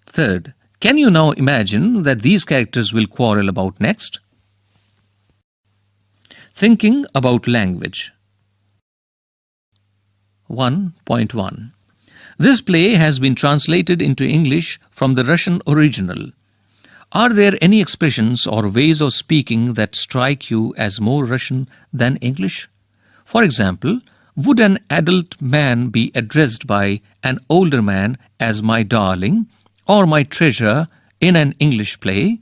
Third, can you now imagine that these characters will quarrel about next? Thinking about language. 1.1. This play has been translated into English from the Russian original. Are there any expressions or ways of speaking that strike you as more Russian than English? For example, would an adult man be addressed by an older man as my darling or my treasure in an English play?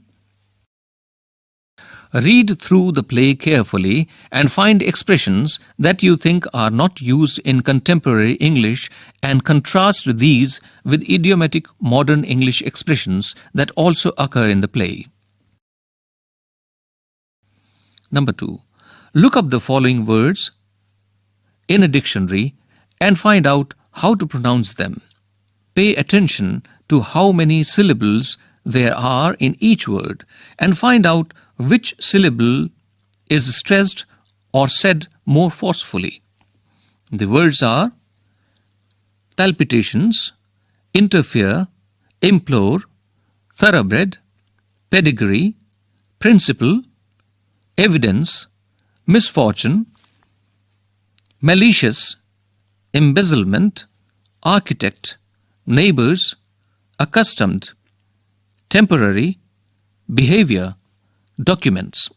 Read through the play carefully and find expressions that you think are not used in contemporary English and contrast these with idiomatic modern English expressions that also occur in the play. Number 2. Look up the following words in a dictionary and find out how to pronounce them. Pay attention to how many syllables there are in each word and find out which syllable is stressed or said more forcefully. The words are palpitations, interfere, implore, thoroughbred, pedigree, principle, evidence, misfortune, malicious, embezzlement, architect, neighbors, accustomed, temporary, behavior, documents.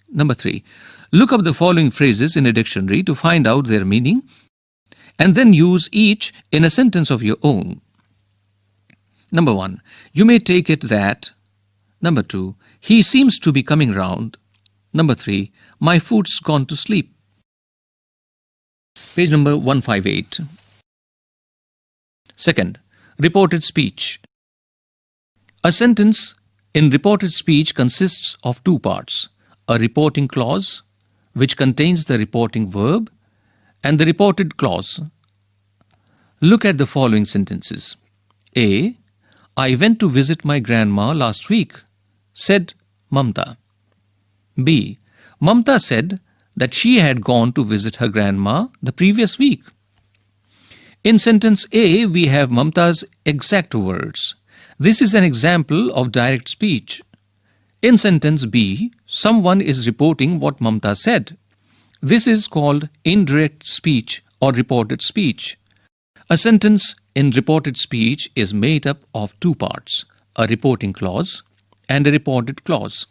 Number 3. Look up the following phrases in a dictionary to find out their meaning and then use each in a sentence of your own. Number 1. You may take it that. Number 2. He seems to be coming round. Number 3. My foot's gone to sleep. Page number 158. Second, reported speech. A sentence in reported speech consists of 2 parts, a reporting clause, which contains the reporting verb, and the reported clause. Look at the following sentences. A. I went to visit my grandma last week, said Mamta. B. Mamta said that she had gone to visit her grandma the previous week. In sentence A, we have Mamta's exact words. This is an example of direct speech. In sentence B, someone is reporting what Mamta said. This is called indirect speech or reported speech. A sentence in reported speech is made up of 2 parts, a reporting clause and a reported clause.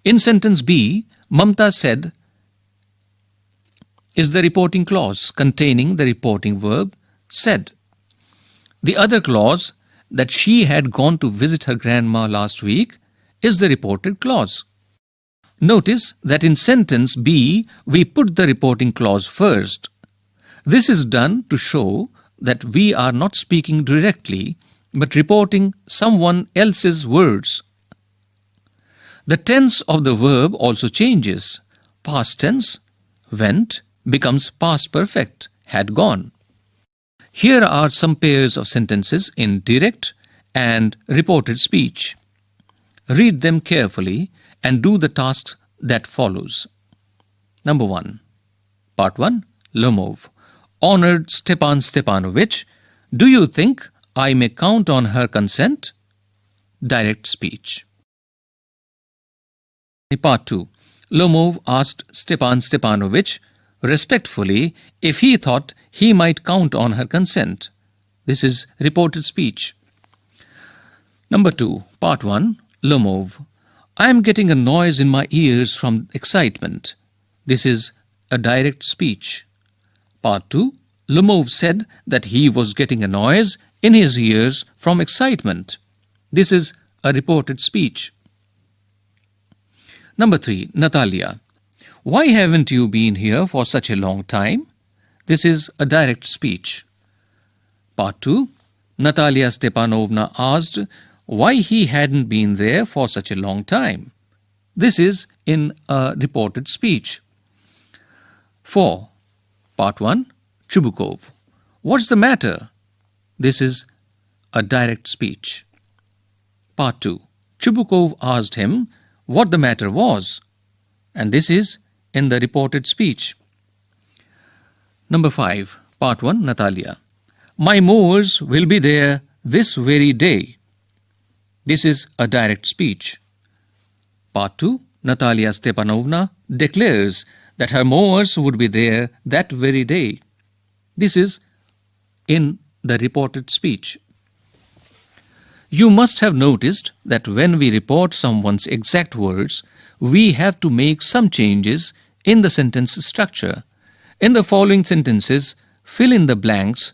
In sentence B, Mamta said is the reporting clause containing the reporting verb said. The other clause, that she had gone to visit her grandma last week, is the reported clause. Notice that in sentence B, we put the reporting clause first. This is done to show that we are not speaking directly, but reporting someone else's words. The tense of the verb also changes. Past tense, went, becomes past perfect, had gone. Here are some pairs of sentences in direct and reported speech. Read them carefully and do the tasks that follows. Number 1. Part 1. Lomov. Honored Stepan Stepanovich, do you think I may count on her consent? Direct speech. Part 2. Lomov asked Stepan Stepanovich respectfully if he thought he might count on her consent. This is reported speech. Number 2, Part 1, Lomov. I am getting a noise in my ears from excitement. This is a direct speech. Part 2. Lumov said that he was getting a noise in his ears from excitement. This is a reported speech. Number 3. Natalia. Why haven't you been here for such a long time? This is a direct speech. Part 2. Natalia Stepanovna asked why he hadn't been there for such a long time. This is in a reported speech. 4. Part 1. Chubukov. What's the matter? This is a direct speech. Part 2. Chubukov asked him what the matter was, and this is in the reported speech. Number 5. Part 1. Natalia. My mowers will be there this very day. This is a direct speech. Part 2. Natalia Stepanovna declares that her mowers would be there that very day. This is in the reported speech. You must have noticed that when we report someone's exact words, we have to make some changes in the sentence structure. In the following sentences, fill in the blanks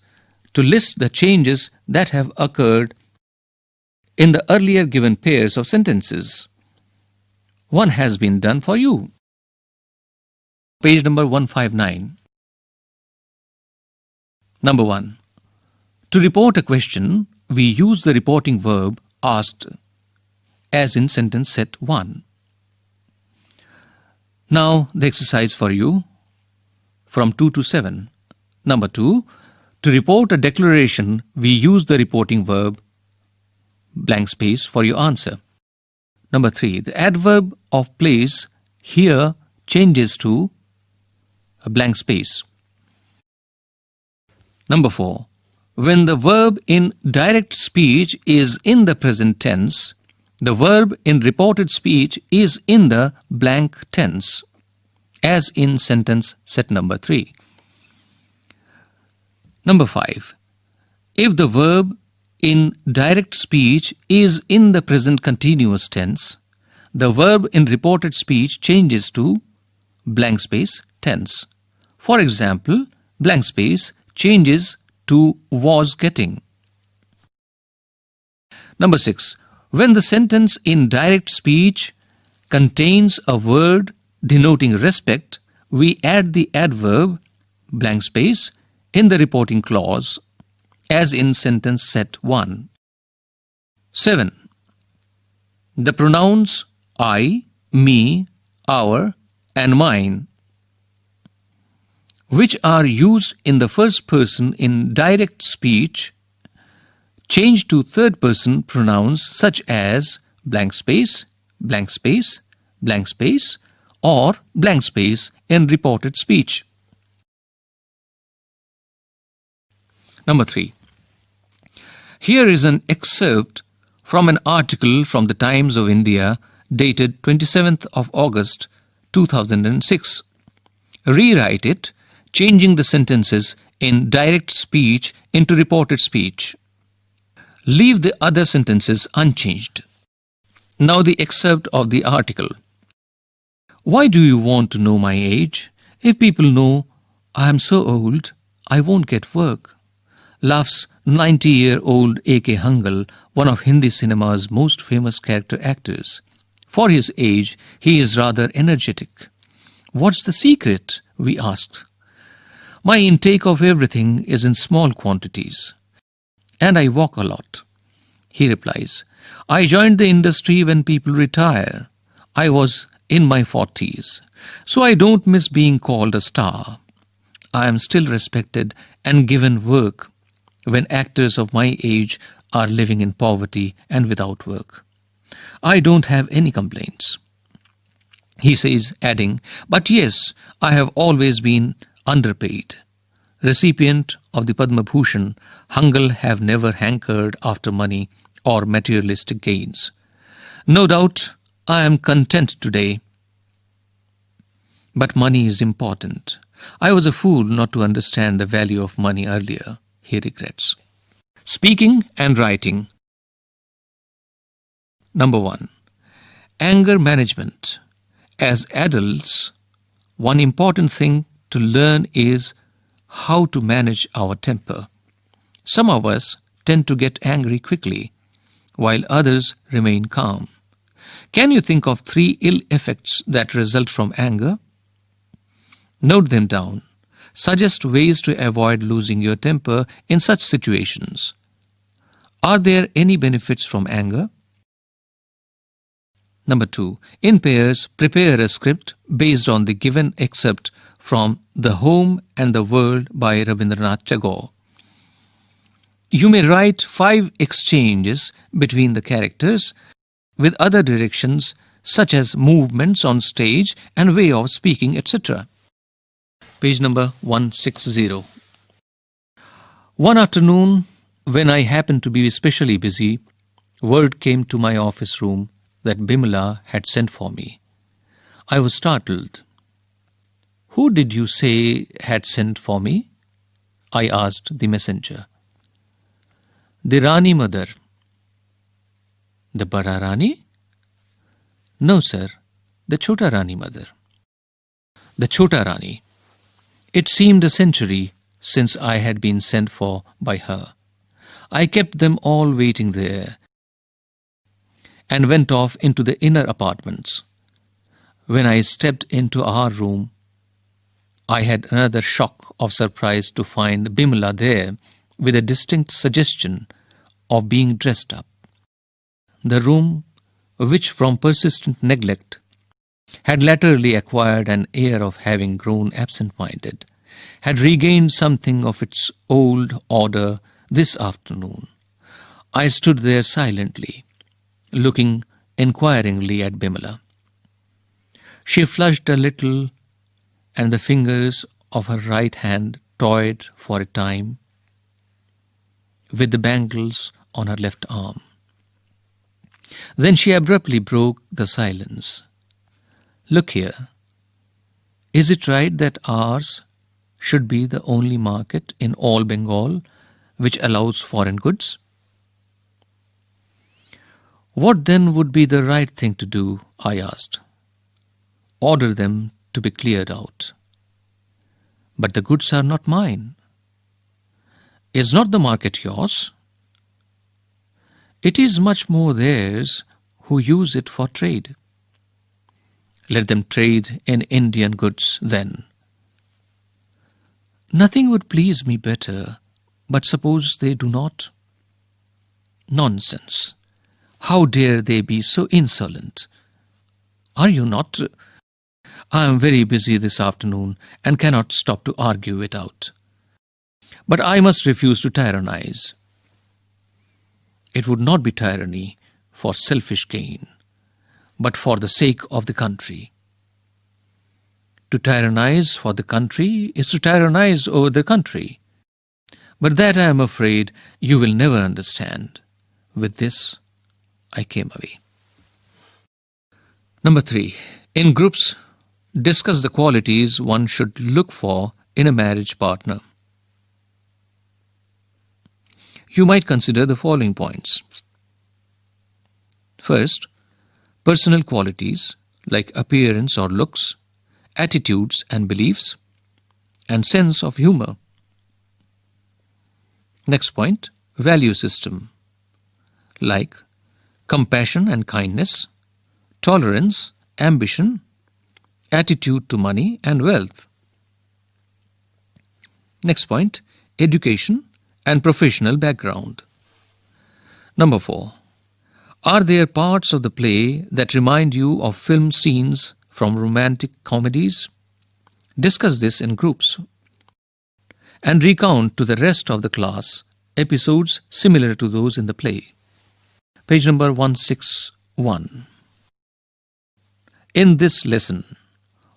to list the changes that have occurred in the earlier given pairs of sentences. One has been done for you. Page number 159. Number 1. To report a question, we use the reporting verb asked, as in sentence set 1. Now the exercise for you from 2 to 7. Number 2. To report a declaration, we use the reporting verb blank space for your answer. Number 3. The adverb of place here changes to a blank space. Number 4. When the verb in direct speech is in the present tense, the verb in reported speech is in the blank tense, as in sentence set number 3. Number 5. If the verb in direct speech is in the present continuous tense, the verb in reported speech changes to blank space tense. For example, blank space changes to was getting. Number 6. When the sentence in direct speech contains a word denoting respect, we add the adverb blank space in the reporting clause, as in sentence set 1. 7. The pronouns I, me, our, and mine, which are used in the first person in direct speech, change to third person pronouns such as blank space, blank space, blank space, or blank space in reported speech. Number 3. Here is an excerpt from an article from the Times of India dated 27th of August 2006. Rewrite it, changing the sentences in direct speech into reported speech. Leave the other sentences unchanged. Now the excerpt of the article. Why do you want to know my age? If people know I am so old, I won't get work. Laughs 90-year-old A.K. Hangal, one of Hindi cinema's most famous character actors. For his age, he is rather energetic. What's the secret? We asked. My intake of everything is in small quantities, and I walk a lot. He replies, I joined the industry when people retire. I was in my 40s, so I don't miss being called a star. I am still respected and given work when actors of my age are living in poverty and without work. I don't have any complaints. He says, adding, but yes, I have always been underpaid. Recipient of the Padma Bhushan, Hangal have never hankered after money or materialistic gains. No doubt I am content today, but money is important. I was a fool not to understand the value of money earlier, he regrets. Speaking and writing. Number 1. Anger management. As adults, One important thing to learn is how to manage our temper. Some of us tend to get angry quickly, while others remain calm. Can you think of 3 ill effects that result from anger? Note them down. Suggest ways to avoid losing your temper in such situations. Are there any benefits from anger? Number 2. In pairs, prepare a script based on the given excerpt from The Home and the World by Rabindranath Tagore. You may write 5 exchanges between the characters with other directions such as movements on stage and way of speaking, etc. Page number 160. One afternoon, when I happened to be especially busy, word came to my office room that Bimala had sent for me. I was startled. "Who did you say had sent for me?" I asked the messenger. "The Rani mother." "The Bada Rani?" "No, sir, the Chota Rani mother." The Chota Rani. It seemed a century since I had been sent for by her. I kept them all waiting there and went off into the inner apartments. When I stepped into our room, I had another shock of surprise to find Bimala there with a distinct suggestion of being dressed up. The room, which from persistent neglect had latterly acquired an air of having grown absent-minded, had regained something of its old order this afternoon. I stood there silently, looking inquiringly at Bimala. She flushed a little, and the fingers of her right hand toyed for a time with the bangles on her left arm. Then she abruptly broke the silence. "Look here. Is it right that ours should be the only market in all Bengal which allows foreign goods?" "What then would be the right thing to do?" I asked. "Order them to be cleared out." "But the goods are not mine." "Is not the market yours?" "It is much more theirs who use it for trade." "Let them trade in Indian goods then." "Nothing would please me better, but suppose they do not?" "Nonsense. How dare they be so insolent? Are you not? I am very busy this afternoon and cannot stop to argue it out. But I must refuse to tyrannize. It would not be tyranny for selfish gain, but for the sake of the country. To tyrannize for the country is to tyrannize over the country. But that I am afraid you will never understand. With this, I came away. Number 3. In groups, discuss the qualities one should look for in a marriage partner. You might consider the following points. First, personal qualities like appearance or looks, attitudes and beliefs, and sense of humor. Next point, value system like compassion and kindness, tolerance, ambition, attitude to money and wealth. Next point, education and professional background. Number 4. Are there parts of the play that remind you of film scenes from romantic comedies? Discuss this in groups and recount to the rest of the class episodes similar to those in the play. Page number 161. In this lesson,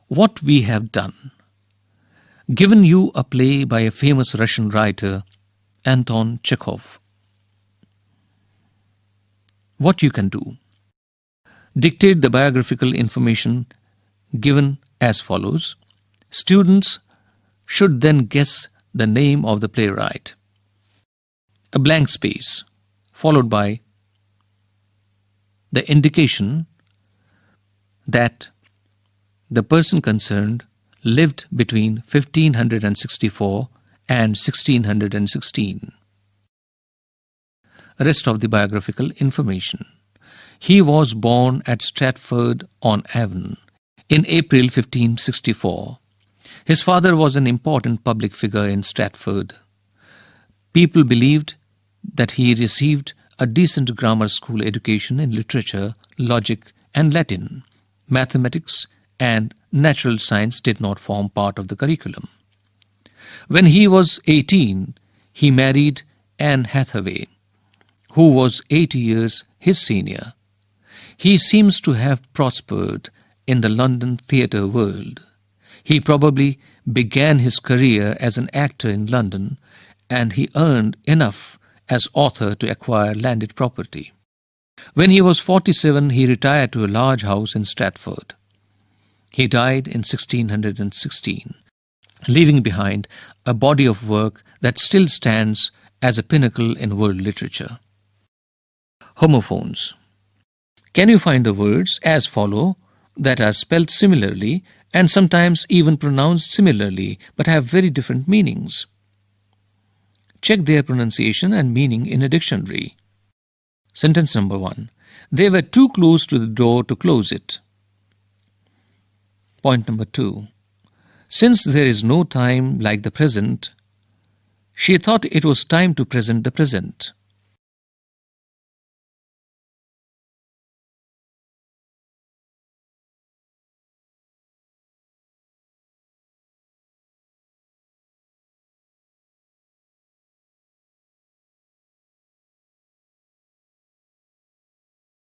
what we have done, given you a play by a famous Russian writer, Anton Chekhov. What you can do. Dictate the biographical information given as follows. Students should then guess the name of the playwright. A blank space, followed by the indication that the person concerned lived between 1564 and 1616. Rest of the biographical information. He was born at Stratford-on-Avon in April 1564. His father was an important public figure in Stratford. People believed that he received a decent grammar school education in literature, logic, and Latin. Mathematics and natural science did not form part of the curriculum. When he was 18, he married Anne Hathaway, who was 80 years his senior. He seems to have prospered in the London theatre world. He probably began his career as an actor in London, and he earned enough as author to acquire landed property. When he was 47, he retired to a large house in Stratford. He died in 1616, leaving behind a body of work that still stands as a pinnacle in world literature. Homophones. Can you find the words as follow that are spelled similarly and sometimes even pronounced similarly but have very different meanings? Check their pronunciation and meaning in a dictionary. Sentence number 1. They were too close to the door to close it. Point number 2. Since there is no time like the present, she thought it was time to present the present.